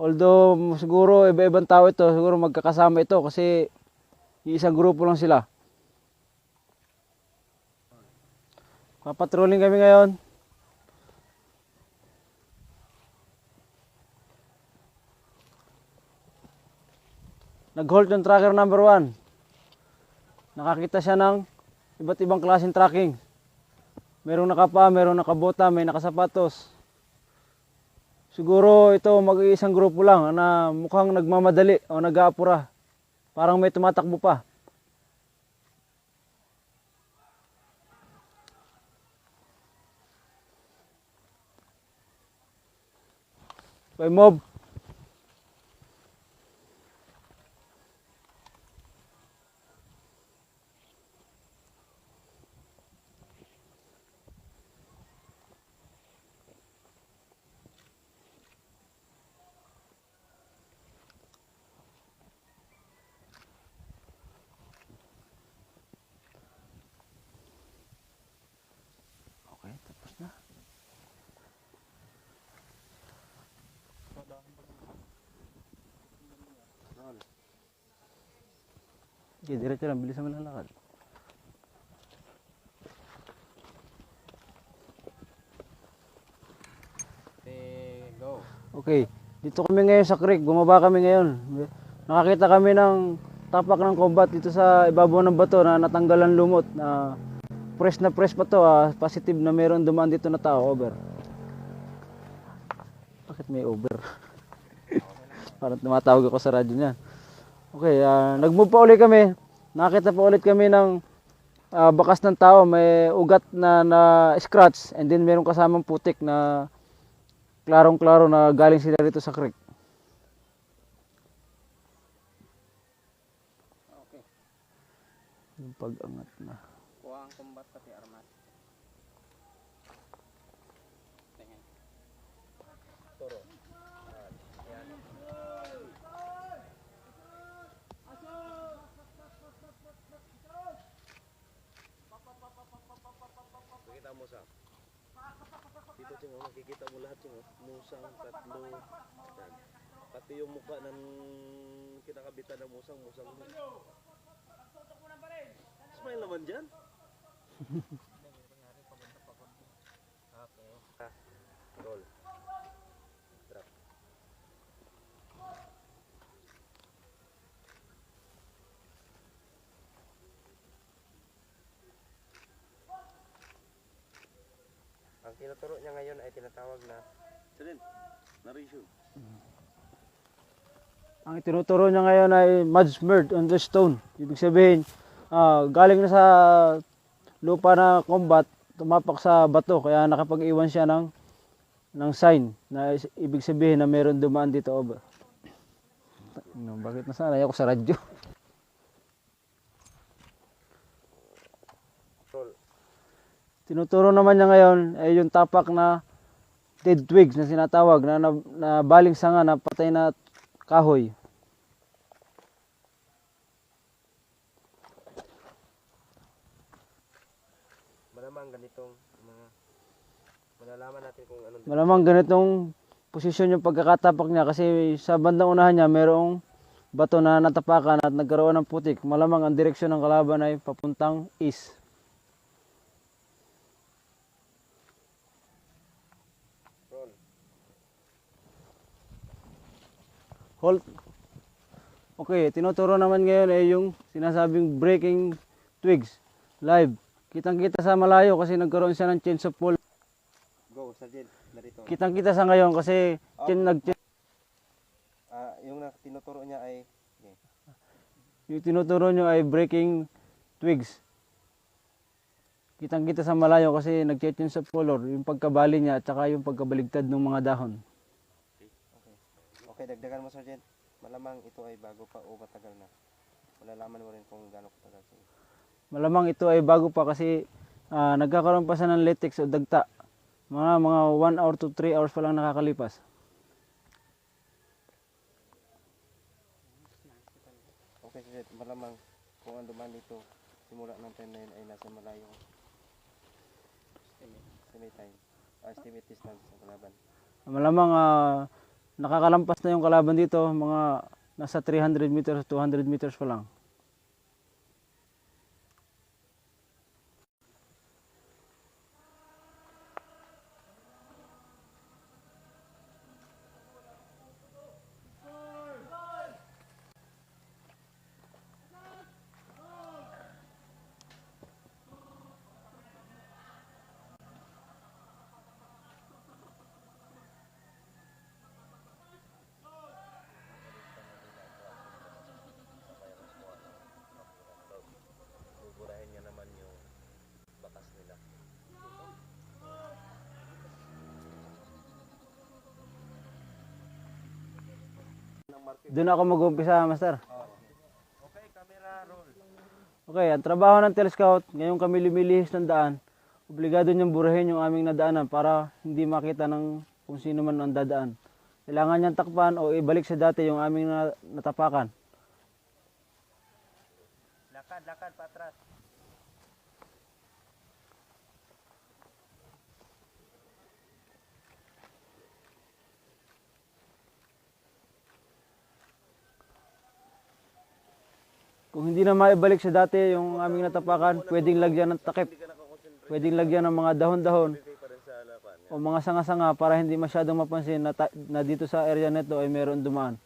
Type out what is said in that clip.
Although siguro iba-ibang tao ito, siguro magkakasama ito kasi isang grupo lang sila. Papatrolling kami ngayon. Nag-halt yung tracker number 1. Nakakita siya ng iba't ibang klaseng tracking. Merong nakapa, merong nakabota, may nakasapatos. Siguro ito mag-iisang grupo lang na mukhang nagmamadali o nag-aapura. Parang may tumatakbo pa. Okay, mob. Okay, tapos na. Okay, diretso lang. Bilis naman ang lakad. Go. Okay, dito kami ngayon sa creek. Bumaba kami ngayon. Nakakita kami ng tapak ng combat dito sa ibabaw ng bato na natanggalan lumot. Na press pa to. Positive na meron dumaan dito na tao. Over. Bakit may over? Parang tumatawag ako sa radyo niya. Okay, nag-move pa ulit kami. Nakita pa ulit kami ng bakas ng tao. May ugat na scratch. And then meron kasamang putik na klarong-klaro na galing sila rito sa creek. Okay. Yung pag-angat na. Kuha ang combat pati armas. Tingin. Turo. Yan. Nakita mo sa dito Ching, makikita mo lahat Ching, musang, tatlo, yan. Pati yung mukha ng kinakabitan ng musang. Smile naman dyan. Roll. Drop. Ang tinuturo niya ngayon ay tinatawag na narration. Ang itinuturo niya ngayon ay mud smeared on the stone. Ibig sabihin, galing na sa lupa na combat, tumapak sa bato. Kaya nakapag-iwan siya ng sign na ibig sabihin na meron dumaan dito over. No, bakit nasanay ako sa radyo? Roll. Tinuturo naman niya ngayon ay yung tapak na dead twigs na sinatawag na baling sanga na patay na kahoy. Malamang ganitong mga malalaman natin kung anong Malamang ganitong posisyon yung pagkakatapak niya kasi sa bandang unahan niya mayroong bato na natapakan at nagkaroon ng putik. Malamang ang direksyon ng kalaban ay papuntang east. roll. Halt. Okay, tinuturo naman ngayon ay yung sinasabing breaking twigs live. Kitang-kita sa malayo kasi nagkaroon siya ng change of pole. Go, Sergeant. Narito. Kitang-kita sa ngayon kasi Yung tinuturo niya ay yung tinuturo nyo ay breaking twigs. Kitang-kita sa malayo kasi nag-change of color, yung pagkabali niya at saka yung pagkabaligtad ng mga dahon. okay, dagdagan mo, Sergeant. Malamang ito ay bago pa o matagal na. Malalaman mo rin kung gaano katagal. Malamang ito ay bago pa kasi nagkakaroon pa siya ng latex o dagta. Mga 1 hour to 3 hours pa lang nakakalipas. Okay, Sergeant. Malamang kung ang duman dito simula ng time na yun ay nasa malayo. Estimate time. Estimate distance ng kalaban. Malamang nakakalampas na yung kalaban dito, mga nasa 300 meters, 200 meters pa lang. Buburahin niya naman yung bakas nila. Doon ako mag-umpisa, Master. Okay, camera roll. Okay, ang trabaho ng telescout, ngayon kami lumilihis ng daan, obligado niyang burahin yung aming nadaanan para hindi makita ng kung sino man ang dadaan. Kailangan niyang takpan o ibalik sa dati yung aming natapakan. Lakad pa atras. Kung hindi na maibalik sa dati yung aming natapakan, pwedeng lagyan ng takip. Pwedeng lagyan ng mga dahon-dahon Pa rin sa halapan. o mga sanga-sanga para hindi masyadong mapansin na dito sa area nito ay meron dumaan.